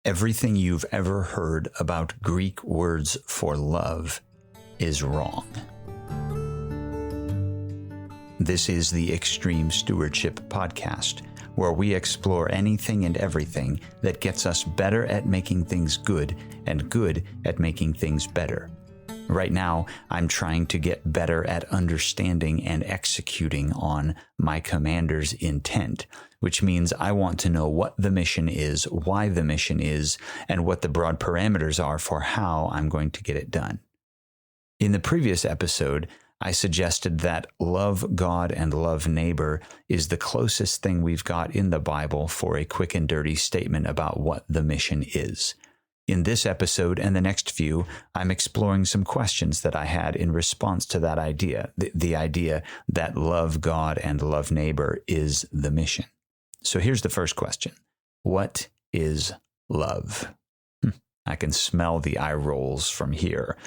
Everything you've ever heard about Greek words for love is wrong. This is the Extreme Stewardship Podcast, where we explore anything and everything that gets us better at making things good and good at making things better. Right now, I'm trying to get better at understanding and executing on my commander's intent, which means I want to know what the mission is, why the mission is, and what the broad parameters are for how I'm going to get it done. In the previous episode, I suggested that love God and love neighbor is the closest thing we've got in the Bible for a quick and dirty statement about what the mission is. In this episode and the next few, I'm exploring some questions that I had in response to that idea, the idea that love God and love neighbor is the mission. So here's the first question. What is love? I can smell the eye rolls from here.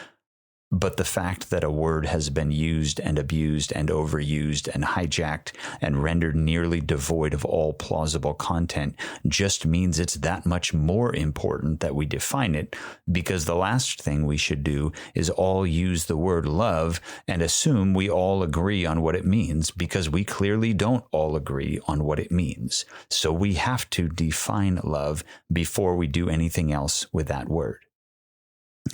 But the fact that a word has been used and abused and overused and hijacked and rendered nearly devoid of all plausible content just means it's that much more important that we define it, because the last thing we should do is all use the word love and assume we all agree on what it means, because we clearly don't all agree on what it means. So we have to define love before we do anything else with that word.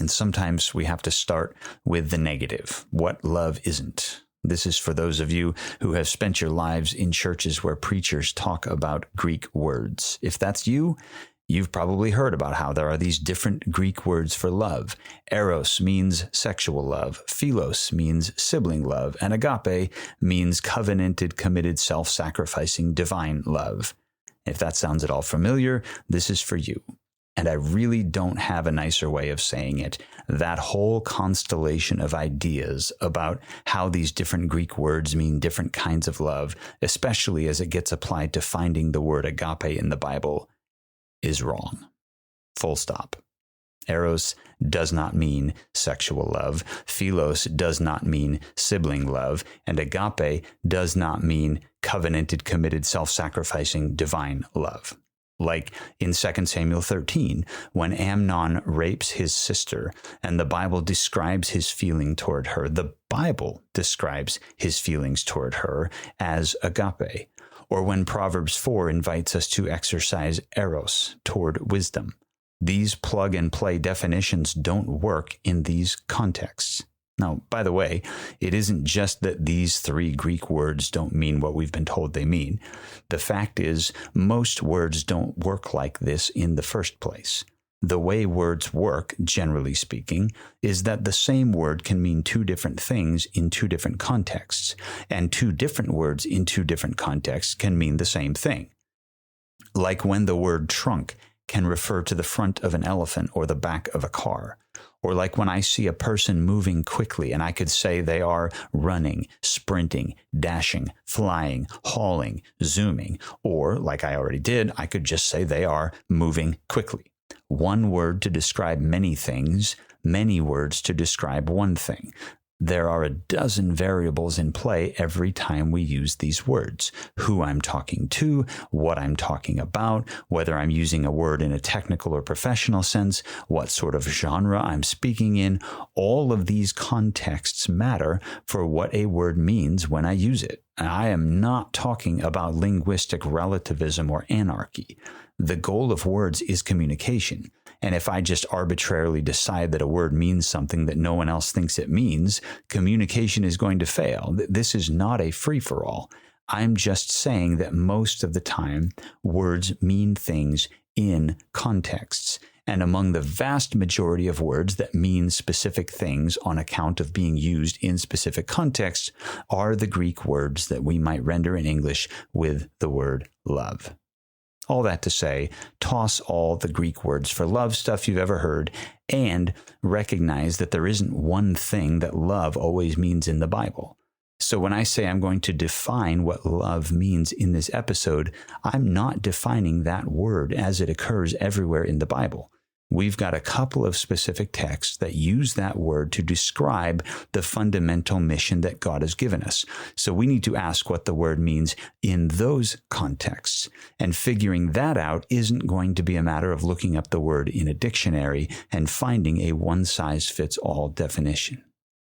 And sometimes we have to start with the negative, what love isn't. This is for those of you who have spent your lives in churches where preachers talk about Greek words. If that's you, you've probably heard about how there are these different Greek words for love. Eros means sexual love, philos means sibling love, and agape means covenanted, committed, self-sacrificing, divine love. If that sounds at all familiar, this is for you. And I really don't have a nicer way of saying it. That whole constellation of ideas about how these different Greek words mean different kinds of love, especially as it gets applied to finding the word agape in the Bible, is wrong. Full stop. Eros does not mean sexual love. Philos does not mean sibling love. And agape does not mean covenanted, committed, self-sacrificing, divine love. Like in 2 Samuel 13, when Amnon rapes his sister and the Bible describes his feeling toward her, the Bible describes his feelings toward her as agape. Or when Proverbs 4 invites us to exercise eros toward wisdom. These plug-and-play definitions don't work in these contexts. Now, by the way, it isn't just that these three Greek words don't mean what we've been told they mean. The fact is, most words don't work like this in the first place. The way words work, generally speaking, is that the same word can mean two different things in two different contexts, and two different words in two different contexts can mean the same thing. Like when the word trunk can refer to the front of an elephant or the back of a car. Or like when I see a person moving quickly and I could say they are running, sprinting, dashing, flying, hauling, zooming. Or like I already did, I could just say they are moving quickly. One word to describe many things, many words to describe one thing. There are a dozen variables in play every time we use these words. Who I'm talking to, what I'm talking about, whether I'm using a word in a technical or professional sense, what sort of genre I'm speaking in. All of these contexts matter for what a word means when I use it. And I am not talking about linguistic relativism or anarchy. The goal of words is communication. And if I just arbitrarily decide that a word means something that no one else thinks it means, communication is going to fail. This is not a free-for-all. I'm just saying that most of the time, words mean things in contexts. And among the vast majority of words that mean specific things on account of being used in specific contexts are the Greek words that we might render in English with the word love. All that to say, toss all the Greek words for love stuff you've ever heard and recognize that there isn't one thing that love always means in the Bible. So when I say I'm going to define what love means in this episode, I'm not defining that word as it occurs everywhere in the Bible. We've got a couple of specific texts that use that word to describe the fundamental mission that God has given us. So we need to ask what the word means in those contexts. And figuring that out isn't going to be a matter of looking up the word in a dictionary and finding a one-size-fits-all definition.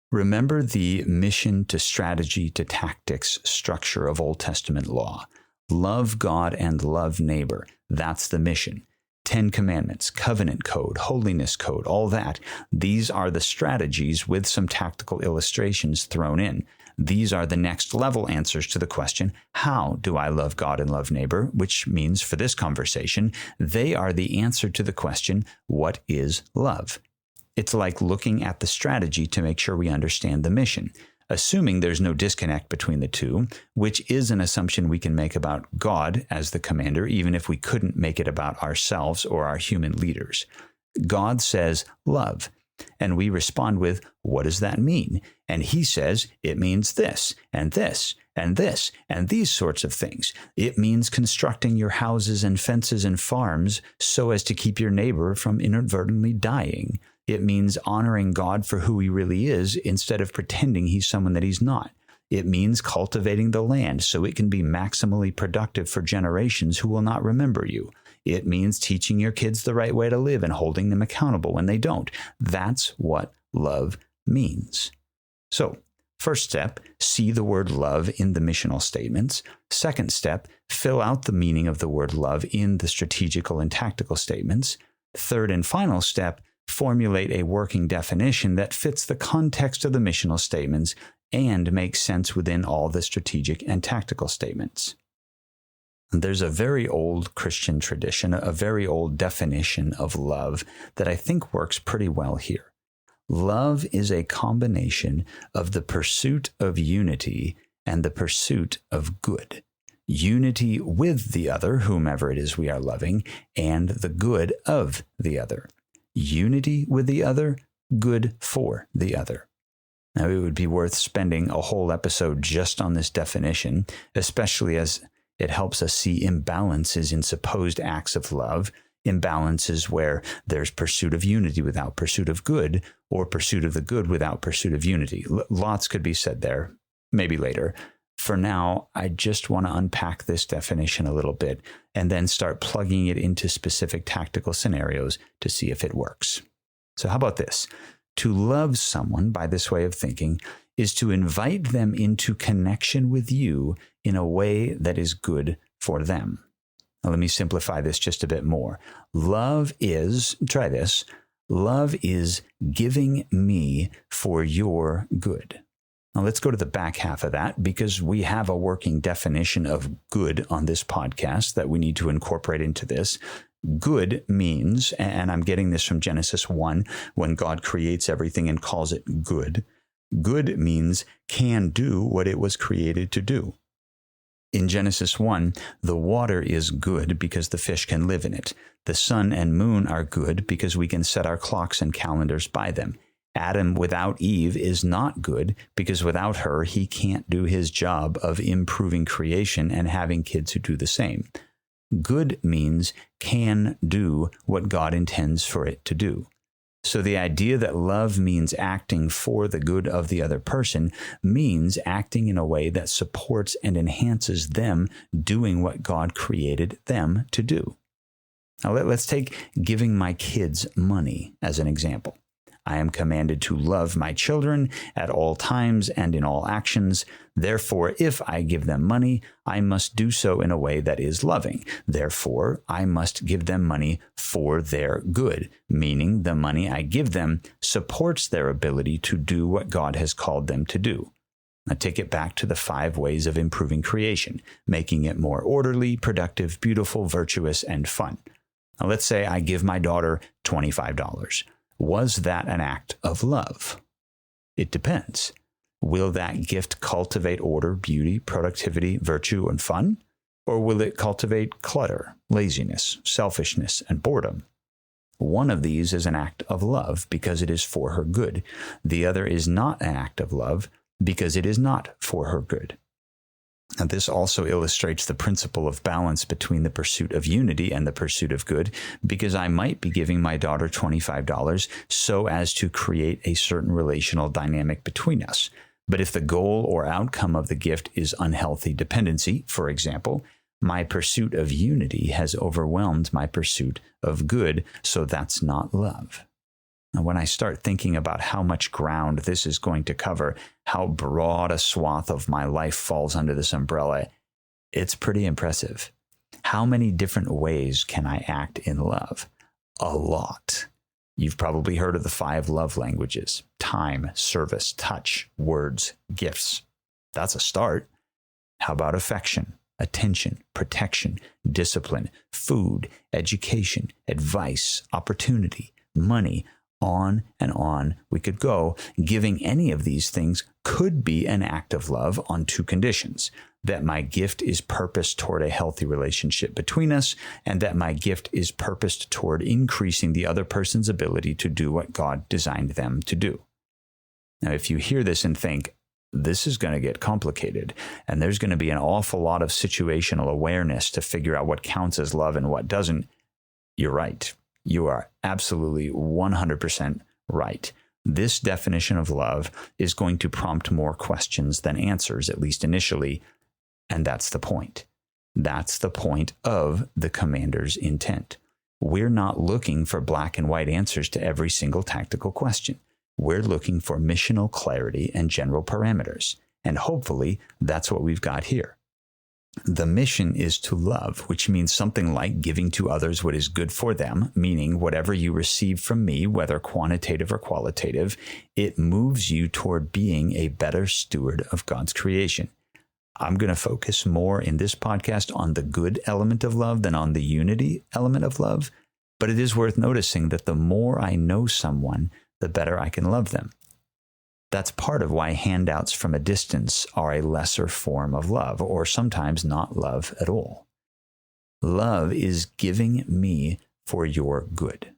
Remember the mission to strategy to tactics structure of Old Testament law. Love God and love neighbor. That's the mission. 10 Commandments, Covenant Code, Holiness Code, all that. These are the strategies with some tactical illustrations thrown in. These are the next level answers to the question, how do I love God and love neighbor? Which means for this conversation, they are the answer to the question, what is love? It's like looking at the strategy to make sure we understand the mission, assuming there's no disconnect between the two, which is an assumption we can make about God as the commander, even if we couldn't make it about ourselves or our human leaders. God says, love. And we respond with, what does that mean? And he says, it means this, and this, and this, and these sorts of things. It means constructing your houses and fences and farms so as to keep your neighbor from inadvertently dying. It means honoring God for who he really is instead of pretending he's someone that he's not. It means cultivating the land so it can be maximally productive for generations who will not remember you. It means teaching your kids the right way to live and holding them accountable when they don't. That's what love means. So, first step, see the word love in the missional statements. Second step, fill out the meaning of the word love in the strategical and tactical statements. Third and final step, formulate a working definition that fits the context of the missional statements and makes sense within all the strategic and tactical statements. There's a very old Christian tradition, a very old definition of love that I think works pretty well here. Love is a combination of the pursuit of unity and the pursuit of good. Unity with the other, whomever it is we are loving, and the good of the other. Unity with the other, good for the other. Now, it would be worth spending a whole episode just on this definition, especially as it helps us see imbalances in supposed acts of love, imbalances where there's pursuit of unity without pursuit of good, or pursuit of the good without pursuit of unity. Lots could be said there, maybe later. For now, I just want to unpack this definition a little bit and then start plugging it into specific tactical scenarios to see if it works. So how about this? To love someone, by this way of thinking, is to invite them into connection with you in a way that is good for them. Now, let me simplify this just a bit more. Love is, try this, love is giving me for your good. Now, let's go to the back half of that because we have a working definition of good on this podcast that we need to incorporate into this. Good means, and I'm getting this from Genesis 1, when God creates everything and calls it good. Good means can do what it was created to do. In Genesis 1, the water is good because the fish can live in it. The sun and moon are good because we can set our clocks and calendars by them. Adam without Eve is not good because without her, he can't do his job of improving creation and having kids who do the same. Good means can do what God intends for it to do. So the idea that love means acting for the good of the other person means acting in a way that supports and enhances them doing what God created them to do. Now let's take giving my kids money as an example. I am commanded to love my children at all times and in all actions. Therefore, if I give them money, I must do so in a way that is loving. Therefore, I must give them money for their good, meaning the money I give them supports their ability to do what God has called them to do. Now take it back to the 5 ways of improving creation, making it more orderly, productive, beautiful, virtuous, and fun. Now let's say I give my daughter $25. Was that an act of love? It depends. Will that gift cultivate order, beauty, productivity, virtue, and fun? Or will it cultivate clutter, laziness, selfishness, and boredom? One of these is an act of love because it is for her good. The other is not an act of love because it is not for her good. Now, this also illustrates the principle of balance between the pursuit of unity and the pursuit of good, because I might be giving my daughter $25 so as to create a certain relational dynamic between us. But if the goal or outcome of the gift is unhealthy dependency, for example, my pursuit of unity has overwhelmed my pursuit of good, so that's not love. Now, when I start thinking about how much ground this is going to cover, how broad a swath of my life falls under this umbrella, it's pretty impressive. How many different ways can I act in love? A lot. You've probably heard of the 5 love languages: time, service, touch, words, gifts. That's a start. How about affection, attention, protection, discipline, food, education, advice, opportunity, money? On and on we could go. Giving any of these things could be an act of love on 2 conditions: that my gift is purposed toward a healthy relationship between us, and that my gift is purposed toward increasing the other person's ability to do what God designed them to do. Now, if you hear this and think, this is going to get complicated, and there's going to be an awful lot of situational awareness to figure out what counts as love and what doesn't, you're right. You are absolutely 100% right. This definition of love is going to prompt more questions than answers, at least initially, and that's the point. That's the point of the commander's intent. We're not looking for black and white answers to every single tactical question. We're looking for missional clarity and general parameters, and hopefully that's what we've got here. The mission is to love, which means something like giving to others what is good for them, meaning whatever you receive from me, whether quantitative or qualitative, it moves you toward being a better steward of God's creation. I'm going to focus more in this podcast on the good element of love than on the unity element of love, but it is worth noticing that the more I know someone, the better I can love them. That's part of why handouts from a distance are a lesser form of love, or sometimes not love at all. Love is giving me for your good.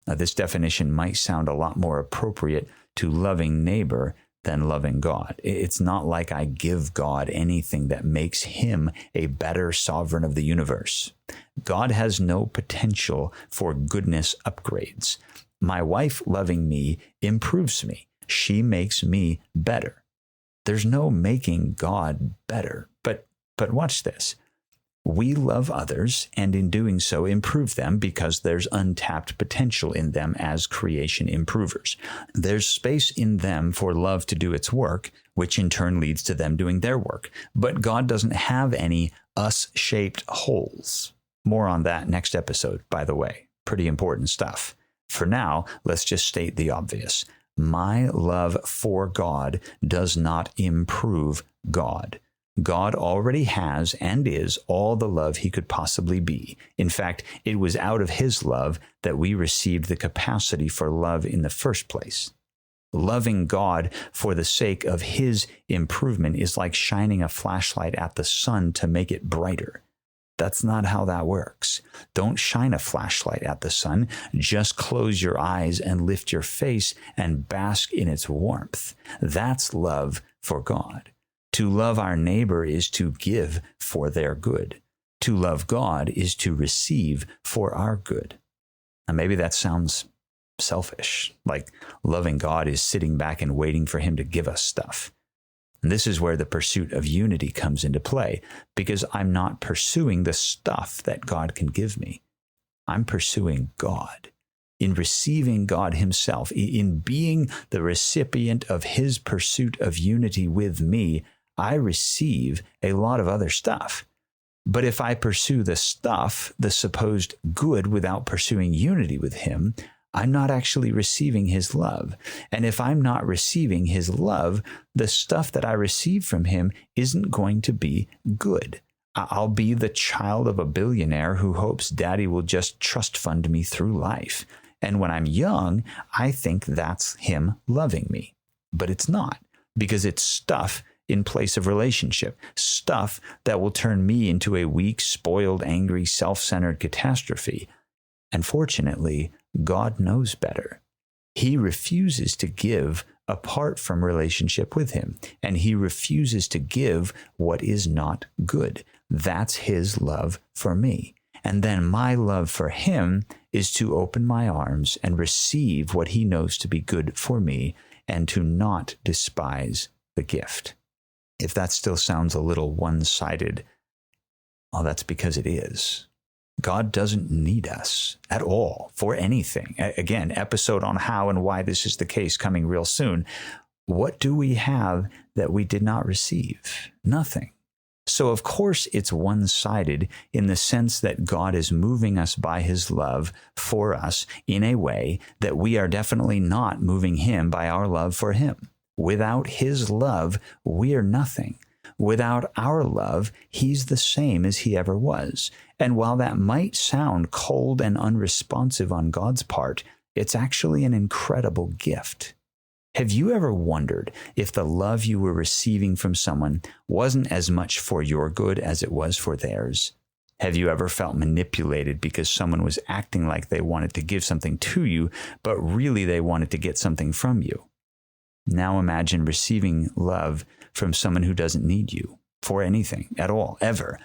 Now, this definition might sound a lot more appropriate to loving neighbor than loving God. It's not like I give God anything that makes him a better sovereign of the universe. God has no potential for goodness upgrades. My wife loving me improves me. She makes me better. There's no making God better. But watch this. We love others, and in doing so improve them because there's untapped potential in them as creation improvers. There's space in them for love to do its work, which in turn leads to them doing their work. But God doesn't have any us-shaped holes. More on that next episode, by the way. Pretty important stuff. For now, let's just state the obvious. My love for God does not improve God. God already has and is all the love he could possibly be. In fact, it was out of his love that we received the capacity for love in the first place. Loving God for the sake of his improvement is like shining a flashlight at the sun to make it brighter. That's not how that works. Don't shine a flashlight at the sun. Just close your eyes and lift your face and bask in its warmth. That's love for God. To love our neighbor is to give for their good. To love God is to receive for our good. Now, maybe that sounds selfish, like loving God is sitting back and waiting for him to give us stuff. And this is where the pursuit of unity comes into play, because I'm not pursuing the stuff that God can give me. I'm pursuing God. In receiving God himself, in being the recipient of his pursuit of unity with me, I receive a lot of other stuff. But if I pursue the stuff, the supposed good, without pursuing unity with him, I'm not actually receiving his love. And if I'm not receiving his love, the stuff that I receive from him isn't going to be good. I'll be the child of a billionaire who hopes daddy will just trust fund me through life. And when I'm young, I think that's him loving me. But it's not, because it's stuff in place of relationship, stuff that will turn me into a weak, spoiled, angry, self-centered catastrophe. And fortunately, God knows better. He refuses to give apart from relationship with him, and he refuses to give what is not good. That's his love for me. And then my love for him is to open my arms and receive what he knows to be good for me and to not despise the gift. If that still sounds a little one-sided, well, that's because it is. God doesn't need us at all for anything. Again, episode on how and why this is the case coming real soon. What do we have that we did not receive? Nothing. So of course it's one-sided in the sense that God is moving us by his love for us in a way that we are definitely not moving him by our love for him. Without his love, we are nothing. Without our love, he's the same as he ever was. And while that might sound cold and unresponsive on God's part, it's actually an incredible gift. Have you ever wondered if the love you were receiving from someone wasn't as much for your good as it was for theirs? Have you ever felt manipulated because someone was acting like they wanted to give something to you, but really they wanted to get something from you? Now imagine receiving love from someone who doesn't need you for anything at all, ever.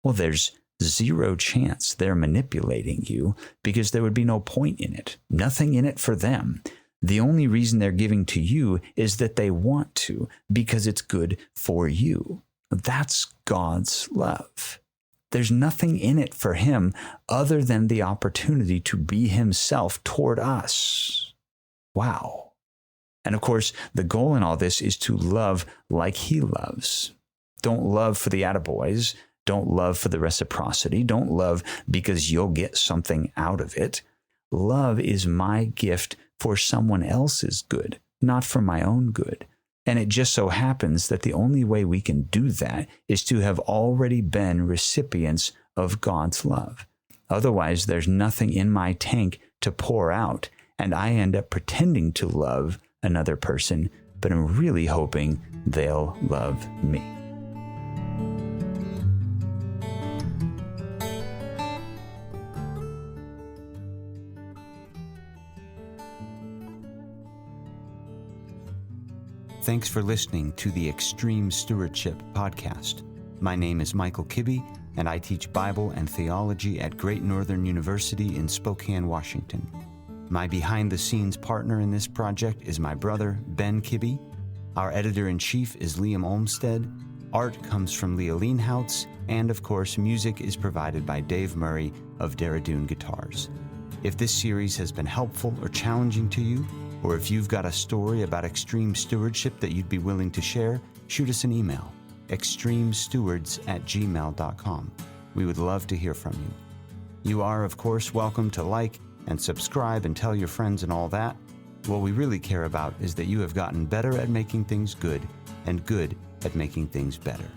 Well, there's zero chance they're manipulating you because there would be no point in it, nothing in it for them. The only reason they're giving to you is that they want to, because it's good for you. That's God's love. There's nothing in it for him other than the opportunity to be himself toward us. Wow. And of course, the goal in all this is to love like he loves. Don't love for the attaboys. Don't love for the reciprocity. Don't love because you'll get something out of it. Love is my gift for someone else's good, not for my own good. And it just so happens that the only way we can do that is to have already been recipients of God's love. Otherwise, there's nothing in my tank to pour out, and I end up pretending to love another person, but I'm really hoping they'll love me. Thanks for listening to the Extreme Stewardship Podcast. My name is Michael Kibbe, and I teach Bible and theology at Great Northern University in Spokane, Washington. My behind-the-scenes partner in this project is my brother, Ben Kibbe. Our editor-in-chief is Liam Olmsted. Art comes from Leah Leanhoutz, and of course, music is provided by Dave Murray of Daradoon Guitars. If this series has been helpful or challenging to you, or if you've got a story about extreme stewardship that you'd be willing to share, shoot us an email, extremestewards@gmail.com. We would love to hear from you. You are, of course, welcome to like and subscribe and tell your friends and all that. What we really care about is that you have gotten better at making things good and good at making things better.